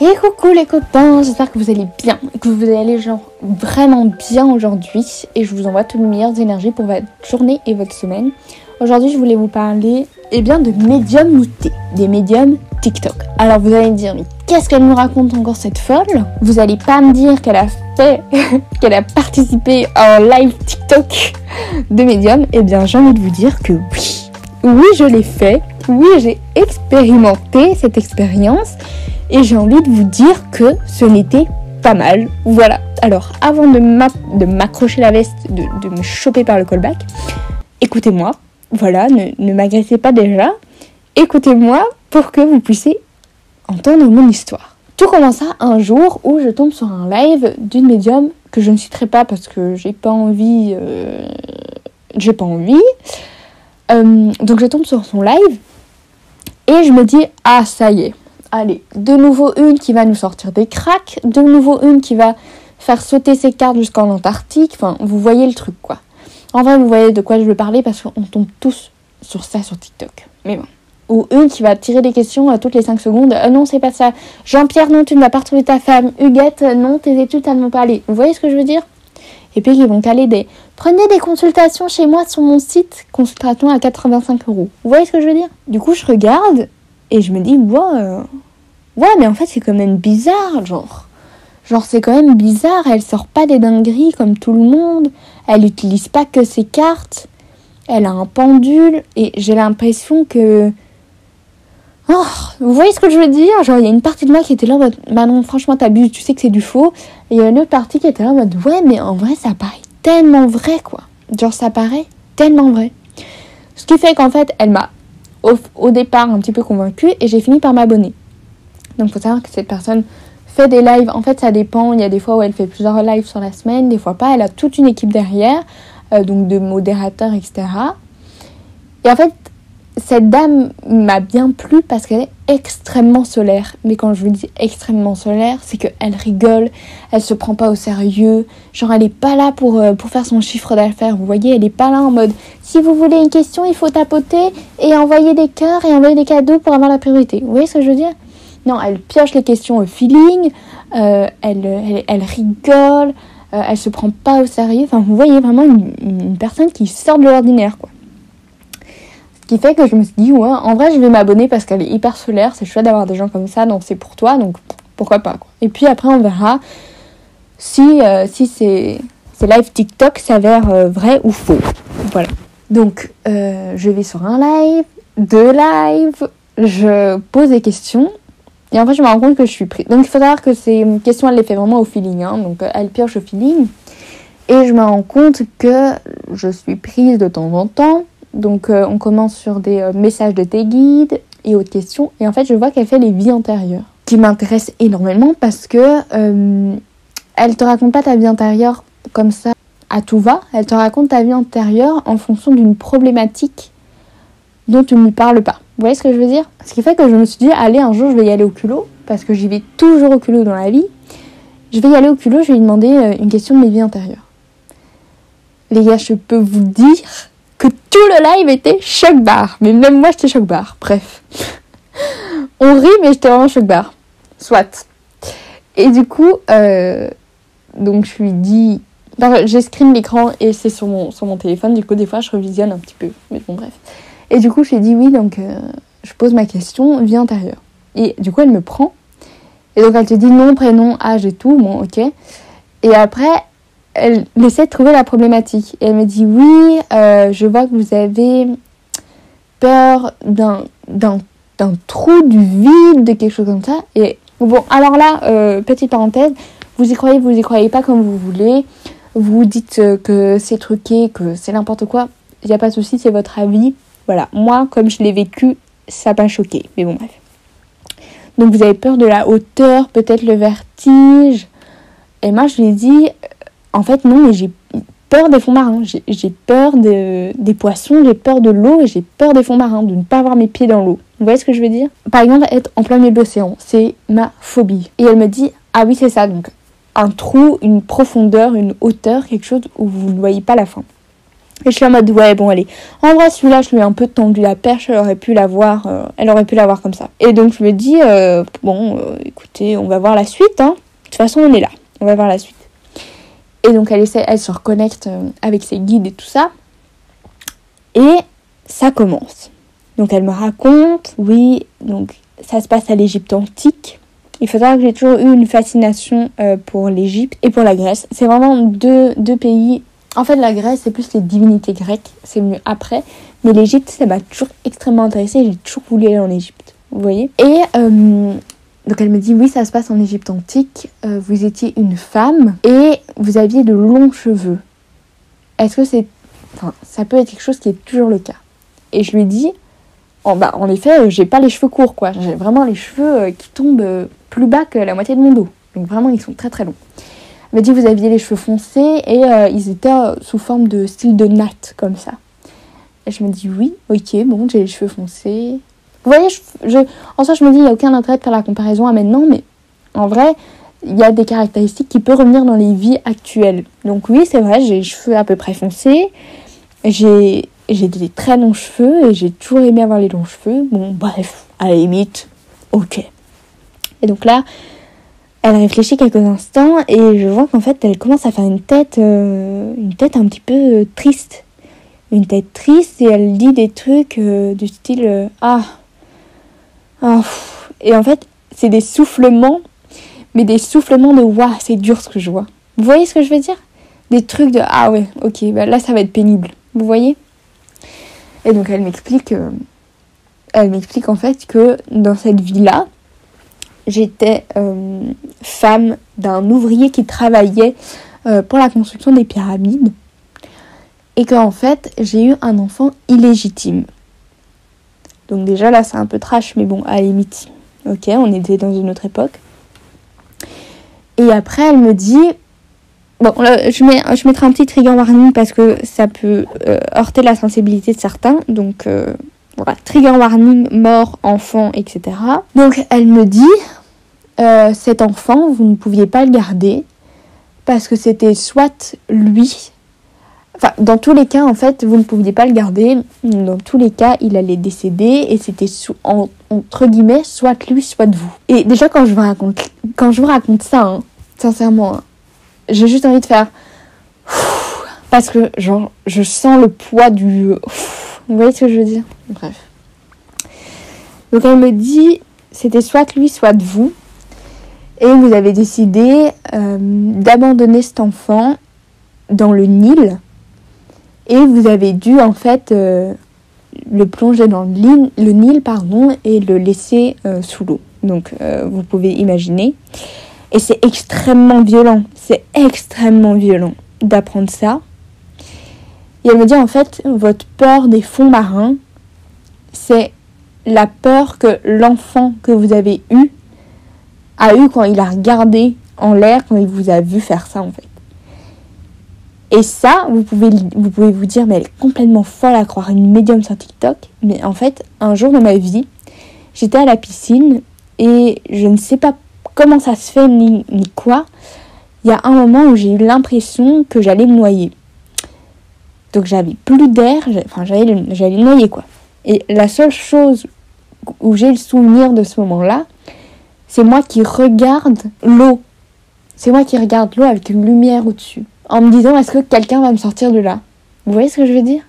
Et coucou les copains, j'espère que vous allez bien, que vous allez genre vraiment bien aujourd'hui et je vous envoie toutes les meilleures énergies pour votre journée et votre semaine. Aujourd'hui je voulais vous parler de médiumnité, des médiums TikTok. Alors vous allez me dire, mais qu'est-ce qu'elle nous raconte encore cette folle? Vous allez pas me dire qu'elle a fait, qu'elle a participé à un live TikTok de médium. Eh bien j'ai envie de vous dire que oui je l'ai fait, oui j'ai expérimenté cette expérience. Et j'ai envie de vous dire que ce n'était pas mal. Voilà. Alors, avant de m'accrocher la veste, de me choper par le callback, écoutez-moi. Voilà, ne m'agressez pas déjà. Écoutez-moi pour que vous puissiez entendre mon histoire. Tout commença un jour où je tombe sur un live d'une médium que je ne citerai pas parce que j'ai pas envie. Donc je tombe sur son live et je me dis, ah ça y est. Allez, de nouveau une qui va nous sortir des cracks, de nouveau une qui va faire sauter ses cartes jusqu'en Antarctique. Enfin, vous voyez le truc, quoi. En vrai, vous voyez de quoi je veux parler parce qu'on tombe tous sur ça sur TikTok. Mais bon. Ou une qui va tirer des questions à toutes les 5 secondes. Non, c'est pas ça. Jean-Pierre, non, tu ne vas pas retrouver ta femme. Huguette, non, tes études, ça ne vont pas aller. Vous voyez ce que je veux dire? Et puis, ils vont caler des... Prenez des consultations chez moi sur mon site. Consultation à 85 €. Vous voyez ce que je veux dire? Du coup, je regarde et je me dis, ouais, mais en fait, c'est quand même bizarre, genre c'est quand même bizarre, elle sort pas des dingueries comme tout le monde, elle utilise pas que ses cartes, elle a un pendule, et j'ai l'impression que... Oh, vous voyez ce que je veux dire? Genre, il y a une partie de moi qui était là en mode, bah non, franchement, t'abuses, tu sais que c'est du faux, et il y a une autre partie qui était là en mode, ouais, mais en vrai, ça paraît tellement vrai, quoi. Genre, ça paraît tellement vrai. Ce qui fait qu'en fait, elle m'a, au départ, un petit peu convaincue, et j'ai fini par m'abonner. Donc, il faut savoir que cette personne fait des lives. En fait, ça dépend. Il y a des fois où elle fait plusieurs lives sur la semaine, des fois pas. Elle a toute une équipe derrière, donc de modérateurs, etc. Et en fait, cette dame m'a bien plu parce qu'elle est extrêmement solaire. Mais quand je vous dis extrêmement solaire, c'est qu'elle rigole, elle se prend pas au sérieux. Genre, elle est pas là pour faire son chiffre d'affaires. Vous voyez, elle est pas là en mode si vous voulez une question, il faut tapoter et envoyer des cœurs et envoyer des cadeaux pour avoir la priorité. Vous voyez ce que je veux dire? Non, elle pioche les questions au feeling, elle rigole, elle se prend pas au sérieux. Enfin, vous voyez vraiment une personne qui sort de l'ordinaire, quoi. Ce qui fait que je me suis dit, ouais, en vrai, je vais m'abonner parce qu'elle est hyper solaire. C'est chouette d'avoir des gens comme ça, donc c'est pour toi, donc pourquoi pas, quoi. Et puis après, on verra si ces lives TikTok s'avèrent vrais ou faux. Voilà. Donc, je vais sur un live, 2 lives, je pose des questions. Et en fait, je me rends compte que je suis prise. Donc, il faut savoir que ces questions, elle les fait vraiment au feeling. Hein. Donc, elle pioche au feeling. Et je me rends compte que je suis prise de temps en temps. Donc, on commence sur des messages de tes guides et autres questions. Et en fait, je vois qu'elle fait les vies antérieures. Qui m'intéresse énormément parce que elle te raconte pas ta vie antérieure comme ça à tout va. Elle te raconte ta vie antérieure en fonction d'une problématique dont tu ne lui parles pas. Vous voyez ce que je veux dire? Ce qui fait que je me suis dit, allez, un jour, je vais y aller au culot, parce que j'y vais toujours au culot dans la vie. Je vais y aller au culot, je vais lui demander une question de mes vies antérieures. Les gars, je peux vous dire que tout le live était choc-barre. Mais même moi, j'étais choc-barre. Bref. On rit, mais j'étais vraiment choc-barre. Soit. Et du coup, donc je lui dis... J'ai screen l'écran et c'est sur mon téléphone. Du coup, des fois, je revisionne un petit peu. Mais bon, bref. Et du coup, je lui ai dit oui, donc je pose ma question, vie antérieure. Et du coup, elle me prend. Et donc, elle te dit nom, prénom, âge et tout. Bon, ok. Et après, elle essaie de trouver la problématique. Et elle me dit oui, je vois que vous avez peur d'un trou, du vide, de quelque chose comme ça. Et bon, alors là, petite parenthèse, vous y croyez pas comme vous voulez. Vous dites que c'est truqué, que c'est n'importe quoi. Il n'y a pas de souci, c'est votre avis. Voilà, moi, comme je l'ai vécu, ça m'a choqué. Mais bon, bref. Donc, vous avez peur de la hauteur, peut-être le vertige. Et moi, je lui ai dit, en fait, non, mais j'ai peur des fonds marins. J'ai peur des poissons, j'ai peur de l'eau et j'ai peur des fonds marins, de ne pas avoir mes pieds dans l'eau. Vous voyez ce que je veux dire? Par exemple, être en plein milieu de l'océan, c'est ma phobie. Et elle me dit, ah oui, c'est ça, donc un trou, une profondeur, une hauteur, quelque chose où vous ne voyez pas la fin. Et je suis en mode, ouais, bon, allez. En vrai, celui-là, je lui ai un peu tendu la perche, elle aurait pu l'avoir comme ça. Et donc, je me dis, écoutez, on va voir la suite, hein. De toute façon, on est là. On va voir la suite. Et donc, elle se reconnecte avec ses guides et tout ça. Et ça commence. Donc, elle me raconte, oui, donc, ça se passe à l'Égypte antique. Il faut savoir que j'ai toujours eu une fascination pour l'Égypte et pour la Grèce. C'est vraiment deux pays. En fait, la Grèce, c'est plus les divinités grecques. C'est venu après. Mais l'Égypte, ça m'a toujours extrêmement intéressée. J'ai toujours voulu aller en Égypte. Vous voyez ? Et donc, elle me dit, oui, ça se passe en Égypte antique. Vous étiez une femme et vous aviez de longs cheveux. Est-ce que c'est... Enfin, ça peut être quelque chose qui est toujours le cas. Et je lui dis, en effet, j'ai pas les cheveux courts, quoi. J'ai vraiment les cheveux qui tombent plus bas que la moitié de mon dos. Donc, vraiment, ils sont très, très longs. Elle m'a dit que vous aviez les cheveux foncés et ils étaient sous forme de style de natte, comme ça. Et je me dis oui, ok, bon, j'ai les cheveux foncés. Vous voyez, en soi, je me dis, il n'y a aucun intérêt de faire la comparaison à maintenant, mais en vrai, il y a des caractéristiques qui peuvent revenir dans les vies actuelles. Donc oui, c'est vrai, j'ai les cheveux à peu près foncés, j'ai des très longs cheveux et j'ai toujours aimé avoir les longs cheveux. Bon, bref, à la limite, ok. Et donc là, elle réfléchit quelques instants et je vois qu'en fait, elle commence à faire une tête un petit peu triste. Une tête triste et elle dit des trucs du style Et en fait, c'est des soufflements, mais des soufflements de waouh, c'est dur ce que je vois. Vous voyez ce que je veux dire ? Des trucs de ah ouais, ok, bah là ça va être pénible. Vous voyez ? Et donc elle m'explique en fait que dans cette vie-là, j'étais femme d'un ouvrier qui travaillait pour la construction des pyramides et qu'en fait j'ai eu un enfant illégitime. Donc déjà là c'est un peu trash, mais bon, à la limite, ok, on était dans une autre époque. Et après elle me dit, bon là, je mettrai un petit trigger warning parce que ça peut heurter la sensibilité de certains, donc voilà, trigger warning, mort, enfant, etc. Donc elle me dit, cet enfant, vous ne pouviez pas le garder parce que c'était soit lui, enfin dans tous les cas en fait, vous ne pouviez pas le garder, dans tous les cas il allait décéder et c'était entre guillemets soit lui, soit vous. Et déjà quand je vous raconte ça, hein, sincèrement, hein, j'ai juste envie de faire parce que genre je sens le poids du vous voyez ce que je veux dire ? Bref. Donc elle me dit c'était soit lui, soit vous. Et vous avez décidé d'abandonner cet enfant dans le Nil. Et vous avez dû en fait le plonger dans le Nil et le laisser sous l'eau. Donc vous pouvez imaginer. Et c'est extrêmement violent. C'est extrêmement violent d'apprendre ça. Et elle me dit en fait, votre peur des fonds marins, c'est la peur que l'enfant que vous avez eu a eu quand il a regardé en l'air, quand il vous a vu faire ça en fait. Et ça, vous pouvez vous dire, mais elle est complètement folle à croire une médium sur TikTok. Mais en fait, un jour dans ma vie, j'étais à la piscine et je ne sais pas comment ça se fait ni quoi. Il y a un moment où j'ai eu l'impression que j'allais me noyer. Donc j'avais plus d'air, j'allais noyer quoi. Et la seule chose où j'ai le souvenir de ce moment-là, c'est moi qui regarde l'eau. C'est moi qui regarde l'eau avec une lumière au-dessus. En me disant, est-ce que quelqu'un va me sortir de là ? Vous voyez ce que je veux dire ?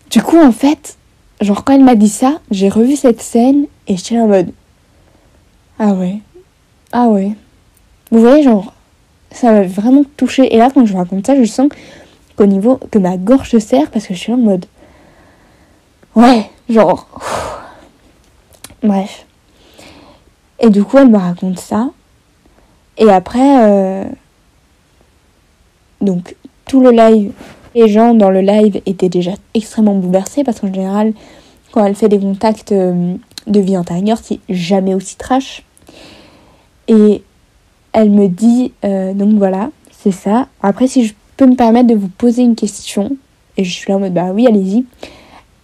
Du coup, en fait, genre quand elle m'a dit ça, j'ai revu cette scène et j'étais en mode... Ah ouais. Vous voyez, genre, ça m'a vraiment touchée. Et là, quand je vous raconte ça, je sens que ma gorge se serre parce que je suis en mode... Ouais, genre... Bref. Et du coup, elle me raconte ça. Et après, donc, tout le live, les gens dans le live étaient déjà extrêmement bouleversés parce qu'en général, quand elle fait des contacts de vie antérieure, c'est jamais aussi trash. Et elle me dit, donc voilà, c'est ça. Après, si je peux me permettre de vous poser une question, et je suis là en mode, bah oui, allez-y.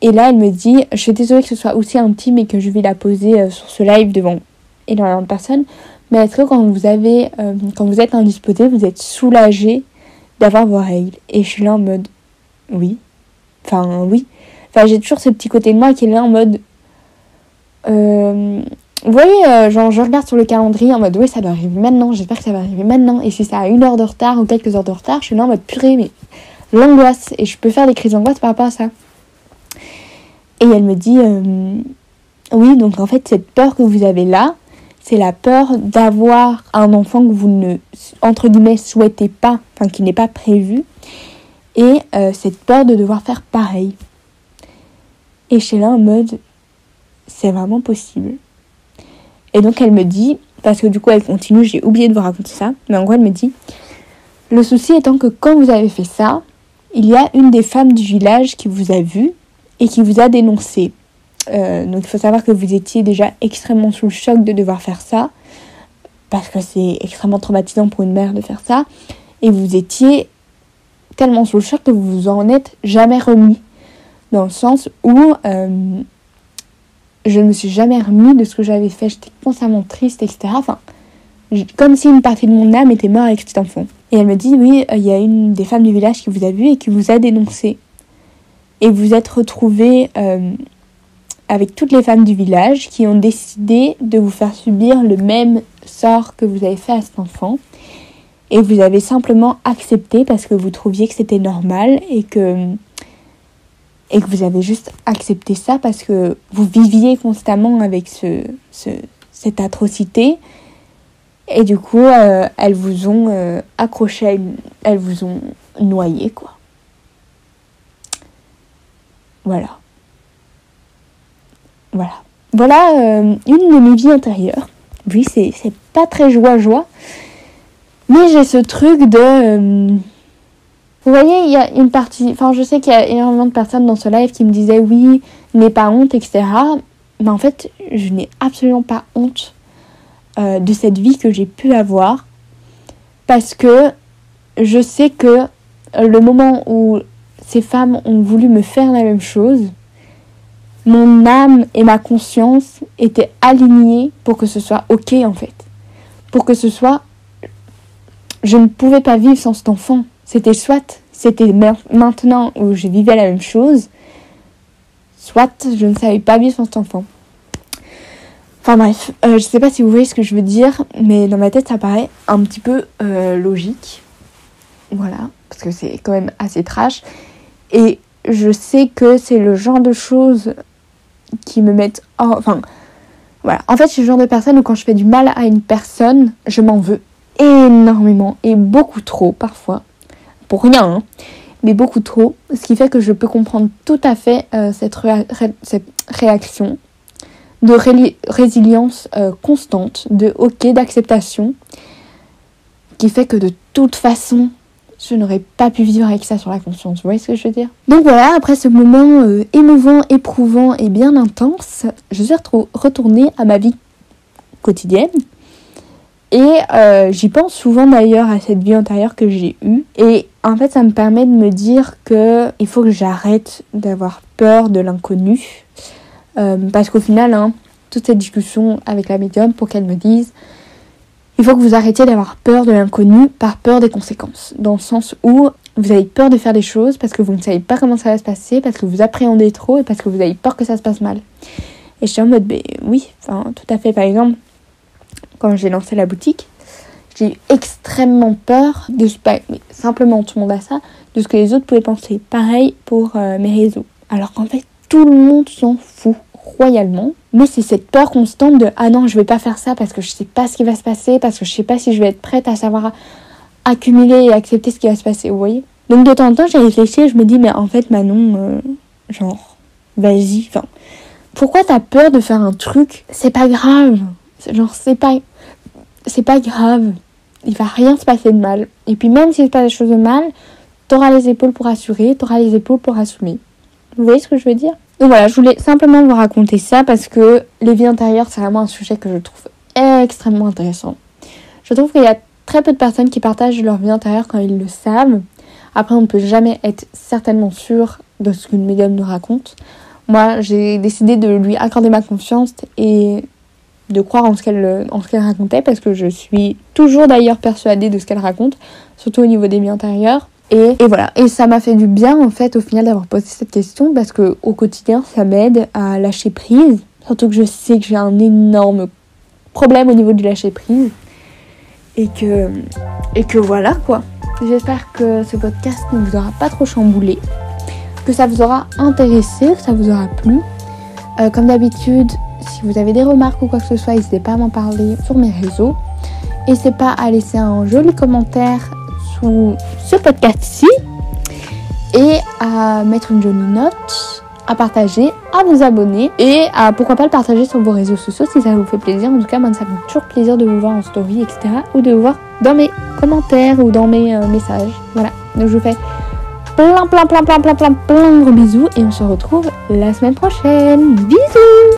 Et là, elle me dit, je suis désolée que ce soit aussi intime et que je vais la poser sur ce live devant énormément de personnes, mais est-ce que quand vous êtes indisposé, vous êtes soulagé d'avoir vos règles ? Et je suis là en mode, oui. Enfin, oui. Enfin, j'ai toujours ce petit côté de moi qui est là en mode... vous voyez, genre, je regarde sur le calendrier en mode, oui, ça doit arriver maintenant, j'espère que ça va arriver maintenant. Et si ça a 1 heure de retard ou quelques heures de retard, je suis là en mode, purée, mais l'angoisse. Et je peux faire des crises d'angoisse par rapport à ça. Et elle me dit, oui, donc en fait, cette peur que vous avez là, c'est la peur d'avoir un enfant que vous ne, entre guillemets, souhaitez pas, enfin, qui n'est pas prévu. Et cette peur de devoir faire pareil. Et je suis là en mode, c'est vraiment possible. Et donc elle me dit, parce que du coup elle continue, j'ai oublié de vous raconter ça, mais en gros elle me dit, le souci étant que quand vous avez fait ça, il y a une des femmes du village qui vous a vu et qui vous a dénoncé. Donc il faut savoir que vous étiez déjà extrêmement sous le choc de devoir faire ça, parce que c'est extrêmement traumatisant pour une mère de faire ça, et vous étiez tellement sous le choc que vous vous en êtes jamais remis, dans le sens où je ne me suis jamais remis de ce que j'avais fait, j'étais constamment triste, etc. Enfin, comme si une partie de mon âme était morte avec cet enfant. Et elle me dit, oui, il y a une des femmes du village qui vous a vu et qui vous a dénoncé. Et vous êtes retrouvés avec toutes les femmes du village qui ont décidé de vous faire subir le même sort que vous avez fait à cet enfant. Et vous avez simplement accepté parce que vous trouviez que c'était normal et que vous avez juste accepté ça parce que vous viviez constamment avec cette atrocité. Et du coup, elles vous ont accroché, elles vous ont noyé, quoi. Voilà. Voilà une de mes vies intérieures. Oui, c'est pas très joie. Mais j'ai ce truc de... vous voyez, il y a une partie... Enfin, je sais qu'il y a énormément de personnes dans ce live qui me disaient « Oui, n'aie pas honte, etc. » Mais en fait, je n'ai absolument pas honte de cette vie que j'ai pu avoir. Parce que je sais que le moment où ces femmes ont voulu me faire la même chose, mon âme et ma conscience étaient alignées pour que ce soit ok, en fait. Pour que ce soit... Je ne pouvais pas vivre sans cet enfant. C'était maintenant où je vivais la même chose, soit je ne savais pas vivre sans cet enfant. Enfin bref, je sais pas si vous voyez ce que je veux dire, mais dans ma tête ça paraît un petit peu logique. Voilà, parce que c'est quand même assez trash. Et je sais que c'est le genre de choses qui me mettent... Enfin, voilà. En fait, je suis le genre de personne où quand je fais du mal à une personne, je m'en veux énormément et beaucoup trop parfois. Pour rien, hein, mais beaucoup trop. Ce qui fait que je peux comprendre tout à fait cette réaction de résilience constante, de ok, d'acceptation, qui fait que de toute façon, je n'aurais pas pu vivre avec ça sur la conscience. Vous voyez ce que je veux dire ? Donc voilà, après ce moment émouvant, éprouvant et bien intense, je suis retournée à ma vie quotidienne. Et j'y pense souvent d'ailleurs à cette vie antérieure que j'ai eue. Et en fait, ça me permet de me dire qu'il faut que j'arrête d'avoir peur de l'inconnu. Parce qu'au final, toute cette discussion avec la médium pour qu'elle me dise il faut que vous arrêtiez d'avoir peur de l'inconnu par peur des conséquences. Dans le sens où vous avez peur de faire des choses parce que vous ne savez pas comment ça va se passer, parce que vous appréhendez trop et parce que vous avez peur que ça se passe mal. Et je suis en mode, oui, tout à fait. Par exemple, quand j'ai lancé la boutique, j'ai eu extrêmement peur de ce... Mais simplement, tout le monde a ça, de ce que les autres pouvaient penser. Pareil pour mes réseaux. Alors qu'en fait, tout le monde s'en fout royalement. Mais c'est cette peur constante de « Ah non, je vais pas faire ça parce que je sais pas ce qui va se passer, parce que je sais pas si je vais être prête à savoir accumuler et accepter ce qui va se passer. » Vous voyez ? Donc de temps en temps, j'ai réfléchi et je me dis « Mais en fait, Manon, vas-y. Enfin, pourquoi t'as peur de faire un truc ? C'est pas grave. C'est pas grave. Il va rien se passer de mal. Et puis même s'il se passe des choses de mal, t'auras les épaules pour assurer, t'auras les épaules pour assumer. » Vous voyez ce que je veux dire ? Donc voilà, je voulais simplement vous raconter ça parce que les vies intérieures, c'est vraiment un sujet que je trouve extrêmement intéressant. Je trouve qu'il y a très peu de personnes qui partagent leur vie intérieure quand ils le savent. Après, on ne peut jamais être certainement sûr de ce qu'une médium nous raconte. Moi, j'ai décidé de lui accorder ma confiance et de croire en ce qu'elle racontait parce que je suis toujours d'ailleurs persuadée de ce qu'elle raconte, surtout au niveau des vies antérieures. Et voilà, et ça m'a fait du bien en fait au final d'avoir posé cette question parce que au quotidien ça m'aide à lâcher prise. Surtout que je sais que j'ai un énorme problème au niveau du lâcher prise. Et que voilà quoi. J'espère que ce podcast ne vous aura pas trop chamboulé, que ça vous aura intéressé, que ça vous aura plu. Comme d'habitude, si vous avez des remarques ou quoi que ce soit, n'hésitez pas à m'en parler sur mes réseaux. N'hésitez pas à laisser un joli commentaire sous ce podcast-ci et à mettre une jolie note, à partager, à vous abonner et à pourquoi pas le partager sur vos réseaux sociaux si ça vous fait plaisir. En tout cas, moi ça me fait toujours plaisir de vous voir en story, etc. ou de vous voir dans mes commentaires ou dans mes messages. Voilà, donc je vous fais plein de gros bisous et on se retrouve la semaine prochaine. Bisous!